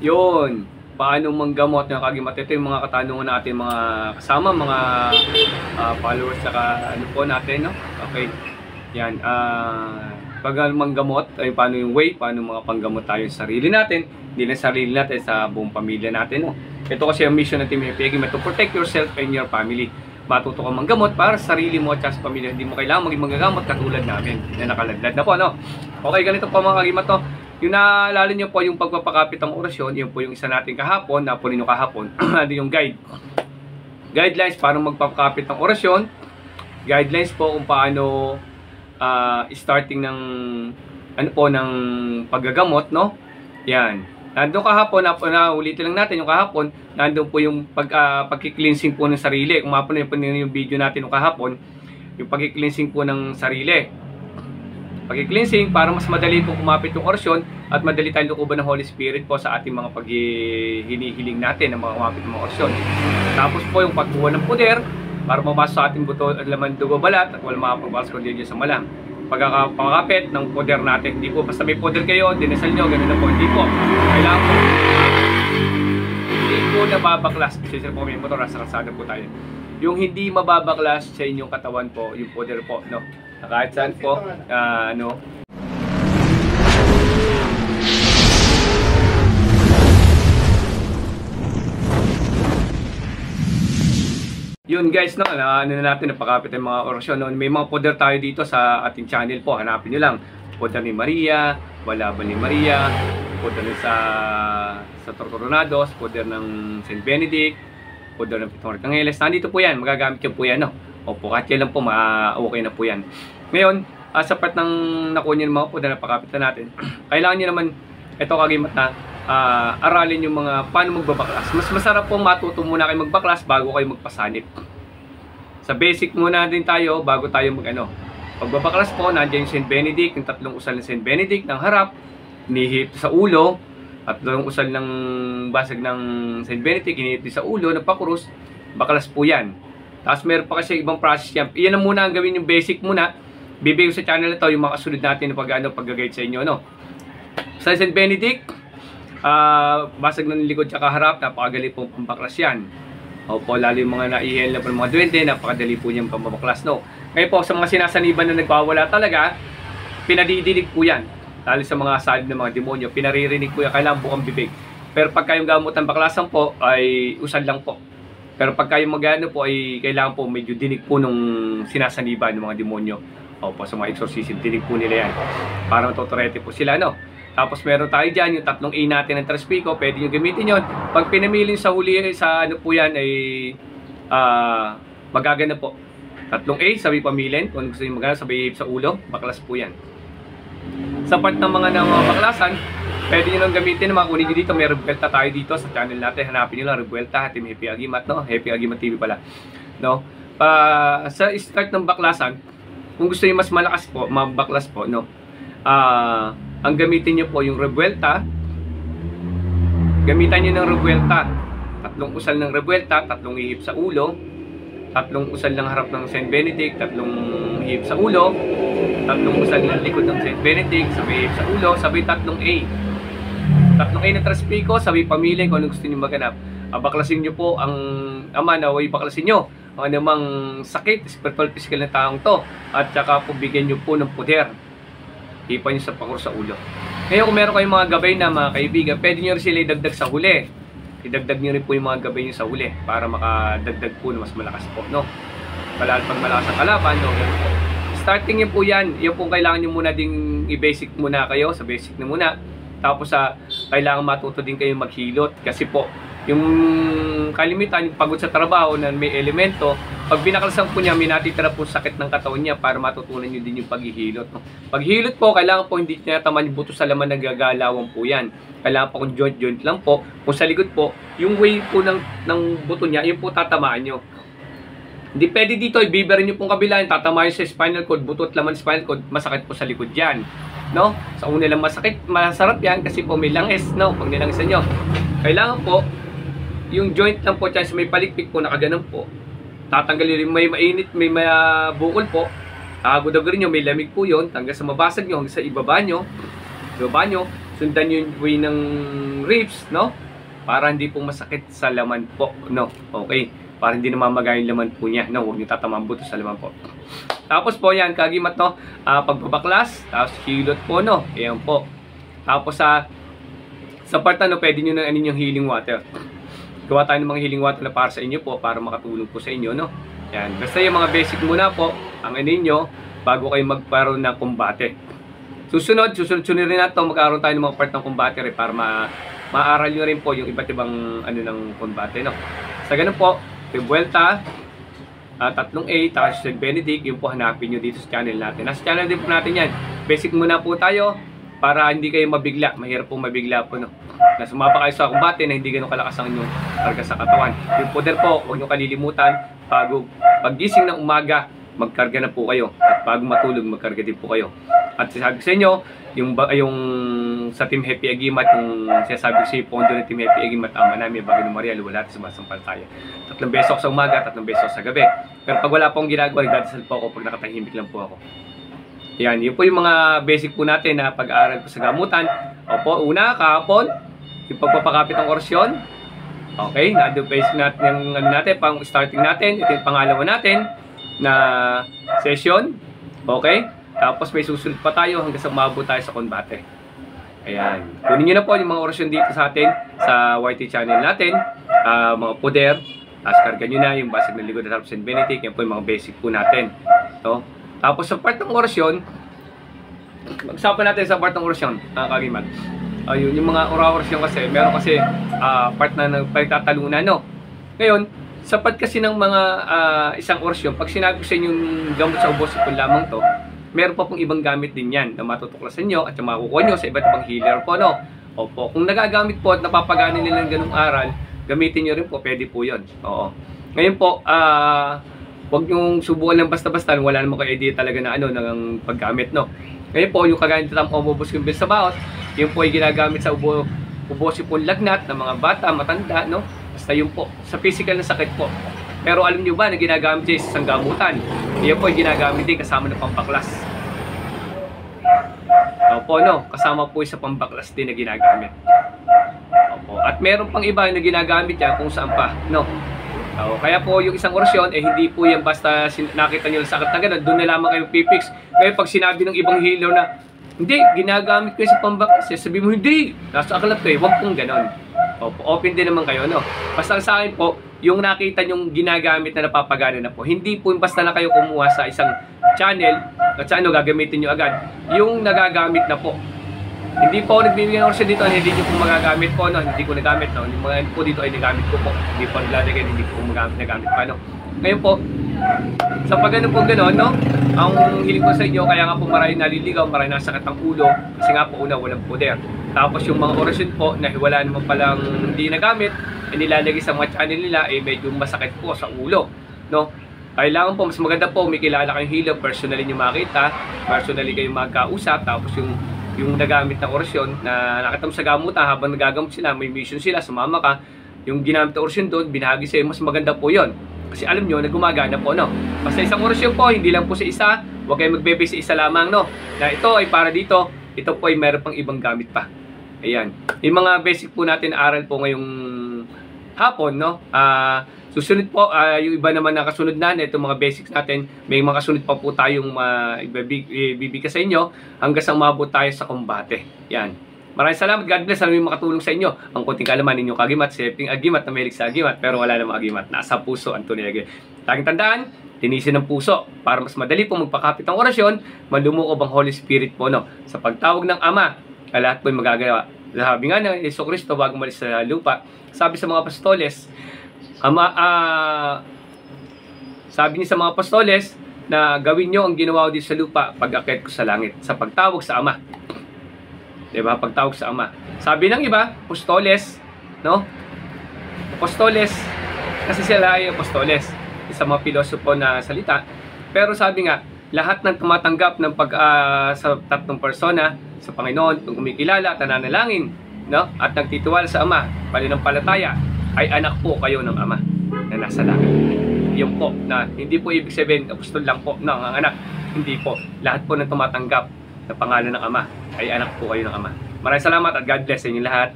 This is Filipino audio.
Yun, paano manggamot ng kagimat? Ito yung mga katanungan natin, mga kasama, mga followers, saka ano po natin, no? Okay, yan. Pag manggamot, ay paano yung way, paano mga panggamot tayo sa sarili natin, hindi na sarili natin, sa buong pamilya natin, no? Ito kasi ang mission ng Team Happy Agimat, to protect yourself and your family. Matuto ka manggamot para sa sarili mo at sa pamilya. Hindi mo kailangan maging manggagamot katulad namin na nakaladlad na po, no? Okay, ganito po mga kagimat, no? Yung naalala nyo po yung pagpapakapit ng orasyon, yun po yung isa natin kahapon, napunin nyo kahapon, ano yung guidelines para magpapakapit ng orasyon, guidelines po kung paano starting ng ano po, ng paggagamot, no? Yan. Nandun kahapon, ulitin lang natin yung kahapon, nandun po yung pagki-cleansing po ng sarili. Kung mapanood po yung video natin yung kahapon, yung pagki-cleansing po ng sarili. Pag-cleansing para mas madali po kumapit yung orasyon at madali tayong lukuban ng Holy Spirit po sa ating mga paghihinihiling natin ng mga kumapit ng mga orasyon. Tapos po yung pagkuha ng poder para pumasok sa ating buto at laman dugo balat at wala makapagbalas kundi sa malam. Pagkakapit ng poder natin, hindi po basta may poder kayo, dinasal nyo, ganun na po, hindi po. Kailangan po, hindi po nababaklas. Kasi po may motor, nasa kalsada po tayo. Yung hindi mababaklas sa inyong katawan po, yung poder po, no? Kahit saan po, ano. Yun guys, no, ano na natin, napakapit ang mga orasyon, no? May mga poder tayo dito sa ating channel po, hanapin nyo lang. Poder ni Maria, Walaban ni Maria, poder sa Tortoronados, poder ng St. Benedict, poder ng Pitong Arkangeles. Nandito po yan, magagamit nyo po yan, no? Opo, kahit yan lang po, okay na po yan. Ngayon, sa part ng nakuha nyo ng mga poder na pakapit na natin, kailangan nyo naman, ito kagimat na, aralin yung mga paano magbabaklas. Mas masarap po matuto muna kayo magbaklas bago kayo magpasanip. Sa basic muna din tayo, bago tayo pagbabaklas po, nandiyan yung St. Benedict, yung tatlong usal ng St. Benedict, ng harap, inihip sa ulo, at tatlong usal ng basag ng St. Benedict, inihip sa ulo, ng pakurus, baklas po yan. Tapos meron pa kasi ibang process yan. Iyan na muna ang gawin, yung basic muna. Bibigay ko sa channel na to yung mga kasunod natin na pag-guide sa inyo, no? Sa St. Benedict, basag ng likod at harap, napakadali pong pambaklas yan. Opo, lalo yung mga naihel na po mga duwende, napakadali po niyang pambaklas, no? Ngayon po, sa mga sinasaniban na nagpawala talaga, pinadidinig po yan. Lalo sa mga salib ng mga demonyo, pinaririnig po yan, kailangan bukang bibig. Pero pagka yung gamot ng baklasan po, ay usal lang po. Pero pagka yung magano po, ay kailangan po medyo dinig po nung sinasaniban ng mga demonyo. Opo, sa mga exorcism, dinig po nila yan. Para matuturete po sila, no? Tapos meron tayo dyan, yung tatlong A natin ng Traspico, pwede nyo gamitin yun. Pag pinamilin sa huli, sa ano po yan, ay magagana po. Tatlong A, sabi pamilin, kung gusto nyo magana, sabi sa ulo, baklas po yan. Sa part ng mga baklasan, pwede nyo nang gamitin, makunin nyo dito, may Revuelta tayo dito sa channel natin, hanapin nyo lang, Revuelta, Team Happy Agimat, no? Happy Agimat TV pala, no? Sa start ng baklasan, kung gusto nyo mas malakas po, mabaklas po, no? Ang gamitin nyo po yung Revuelta, gamitan nyo ng Revuelta, tatlong usal ng Revuelta, tatlong ihip sa ulo, tatlong usal ng harap ng St. Benedict, tatlong ihip sa ulo, tatlong usal ng likod ng St. Benedict, sabay ihip sa ulo, sabay tatlong A. Tatlong A na Traspico, sabay pamilya kung ano gusto nyo maganap. Baklasin nyo po ang ama na way baklasin nyo ang anumang sakit, spiritual, physical na taong to, at saka po bigyan nyo po ng poder. Ipan nyo sa pakur sa ulo. Ngayon kung meron kayong mga gabay na mga kaibigan, pwede nyo rin sila idagdag sa huli. Idagdag nyo rin po yung mga gabay nyo sa huli para makadagdag po na mas malakas po, no? Pag malakas ang kalaban, no? Starting nyo po yan. Yung po kailangan nyo muna ding i-basic muna kayo, sa basic na muna. Tapos kailangan matuto din kayo maghilot. Kasi po, yung kalimitan, yung pagod sa trabaho na may elemento, pag binaklasan po niya, may natitira po sakit ng katawan niya para matutunan niyo din yung paghihilot. Paghihilot po, kailangan po hindi tinataman yung buto sa laman na gagalawan po yan. Kailangan po kung joint lang po. Kung sa likod po, yung way po ng buto niya, yun po tatamaan nyo. Hindi pwede dito, ibiberin nyo pong kabila, tatamaan sa spinal cord, buto at laman spinal cord, masakit po sa likod yan. No? Sa una lang masakit, masarap yan kasi po may langis, no? Pag nilangisan nyo. Kailangan po, yung joint lang po dyan, may palikpik po, nakaganon po. Tatanggalin rin, may mainit, may bukol po. Agod-agod nyo, may lamig po yun. Hanggang sa mabasag nyo, hanggang sa ibaba nyo. sundan yung way ng ribs, no? Para hindi po masakit sa laman po, no? Okay, para hindi namamagay yung laman po niya, no? Huwag niyo tatamaan buto sa laman po. Tapos po yan, kagimat, no? Pagbabaklas, tapos hilot po, no? Ayan po. Tapos sa part na, no, pwede nyo na yung healing water. Gawa tayo ng mga healing water na para sa inyo po, para makatulong po sa inyo, no? Yan. Basta yung mga basic muna po, ang ninyo, bago kayo magkaroon ng kumbate. Susunod rin natin, magkaroon tayo ng mga part ng kumbate para maaral nyo rin po yung iba't ibang ng kumbate, no? Sa ganun po, yung Vuelta, 3A, tapos St. Benedict, yung po hanapin nyo dito sa channel natin. Nasa channel din po natin yan. Basic muna po tayo, para hindi kayo mabigla. Mahirap po mabigla po, no? Na sumapa kayo sa kumbate na hindi ganun kalakas ang inyong karga sa katawan. Yung poder po, huwag nyo kalilimutan, paggising ng umaga, magkarga na po kayo. At bago matulog, magkarga din po kayo. At sabi sa inyo, yung sa Team Happy Agimat, yung sinasabi ko sa pondo ng Team Happy Agimat, ama namin, bago ng Maria, wala natin sumasampalataya. 3 beses ako sa umaga, 3 beses ako sa gabi. Pero pag wala pong ginagawa, nagdadasal po ako pag nakatahimik lang po ako. Yan, yun po yung mga basic po natin na pag-aaral po sa gamutan. Opo, una, kahapon, yung pagpapakapit ng orasyon. Okay, na-basic natin yung natin, pang starting natin. Ito yung pangalawa natin na session. Okay, tapos may susunod pa tayo hanggang sa umabot tayo sa kumbate. Ayan, kunin nyo na po yung mga orasyon dito sa atin, sa YT channel natin, mga poder. Tapos karga nyo na yung basag ng Ligod at St. Benedict. Yan po yung mga basic po natin. So, tapos sa part ng orasyon, mag-usapan natin sa part ng orasyon, kagimat. Yung mga orasyon kasi, meron kasi part na nagpagtatalunan, no? Ngayon, sa part kasi ng mga isang orasyon, pag sinabi ko sa inyo yung gamot sa ubos ipon lamang to, meron pa pong ibang gamit din yan na matutuklasan nyo at yung makukuha nyo sa iba't ibang healer po, no? Opo, kung nagagamit po at napapaganin nila ng ganung aral, gamitin nyo rin po, pwede po yun. Oo. Ngayon po, huwag nyong subukan lang basta-basta, wala naman kayo idea talaga na ng paggamit, no? Ngayon po, yung kagaya ng umubos yung bil sa baot, yun po ay ginagamit sa ubosin po lagnat ng mga bata, matanda, no? Basta yun po, sa physical na sakit po. Pero alam nyo ba na ginagamit siya sa isang gamutan? Yan po ay ginagamit din kasama ng pampaklas. Opo, no? Kasama po sa pambaklas din na ginagamit. Opo. At meron pang iba na ginagamit yan kung saan pa, no? Kaya po yung isang orasyon, hindi po yan basta nakita nyo sa sakit na gano'n, doon na lamang kayo pipix. Kaya pag sinabi ng ibang healer na, hindi, ginagamit ko sa pambaklas, sabi mo, hindi, nasa akalat ko huwag pong gano'n. Open din naman kayo, no? Basta sa akin po, yung nakita nyong ginagamit na napapagana na po, hindi po basta na kayo kumuha sa isang channel, at sa gagamitin nyo agad, yung nagagamit na po. Hindi po ako nagbibigay ng orasyon dito, hindi nyo po magagamit po, no? Hindi ko nagamit, no? Yung mga po dito ay nagamit ko po. Hindi po naglalagay, hindi po nagamit pa, no? Ngayon po, sa pagano po gano'n, no? Ang hiling ko sa inyo, kaya nga po maraming naliligaw, maraming nasakit ang ulo, kasi nga po una, walang poder. Tapos yung mga orasyon po, na wala naman palang hindi nagamit, nilalagay sa mga channel nila, medyo masakit po sa ulo, no? Kailangan po, mas maganda po, may kilala kayong healer, personally nyo makita, personally kayong magkausap, tapos yung nagamit na orasyon na nakita mo sa gamutan habang nagagamot sila, may mission sila, sumama ka, yung ginamit na orasyon doon, binahagi sa'yo, mas maganda po yon. Kasi alam nyo na gumagana po, no? Basta isang orasyon po, hindi lang po sa isa, huwag kayong magbebe sa isa lamang, no? Na ito ay para dito, ito po ay meron pang ibang gamit pa. Ayan. Yung mga basic po natin aral po ngayong hapon, no? Susunod po, yung iba naman na kasunod na, itong mga basics natin, may mga kasunod pa po tayong ibibigay sa inyo hanggang sa umabot tayo sa kumbate. Yan. Maraming salamat. God bless. Alam mo makatulong sa inyo. Ang konting kalaman ninyo kagimat, safety agimat na mahilig sa agimat, pero wala namang agimat. Nasa puso ang tunay agimat. Laging tandaan, linisin ng puso para mas madali po magpakapit ng orasyon, malumukob ang Holy Spirit po, no? Sa pagtawag ng Ama, lahat po yung magagawa. Sabi nga ng Yesu Cristo bago umalis sa lupa, sabi sa mga apostoles, sabi niya sa mga apostoles na gawin nyo ang ginawa ko dito sa lupa pag-akyat ko sa langit, sa pagtawag sa Ama. Diba? Pagtawag sa Ama. Sabi ng iba, apostoles, no? Apostoles, kasi sila ay apostoles, sa mga pilosopo na salita. Pero sabi nga, lahat ng tumatanggap ng sa tatlong persona, sa Panginoon, kung kumikilala at nananalangin, no? At nagtitiwala sa Ama, pananampalataya, ay anak po kayo ng Ama na nasa langit. Yun po, na hindi po ibig sabihin, apostol lang po ng anak. Hindi po. Lahat po ng tumatanggap na pangalan ng Ama ay anak po kayo ng Ama. Maraming salamat at God bless sa inyo lahat.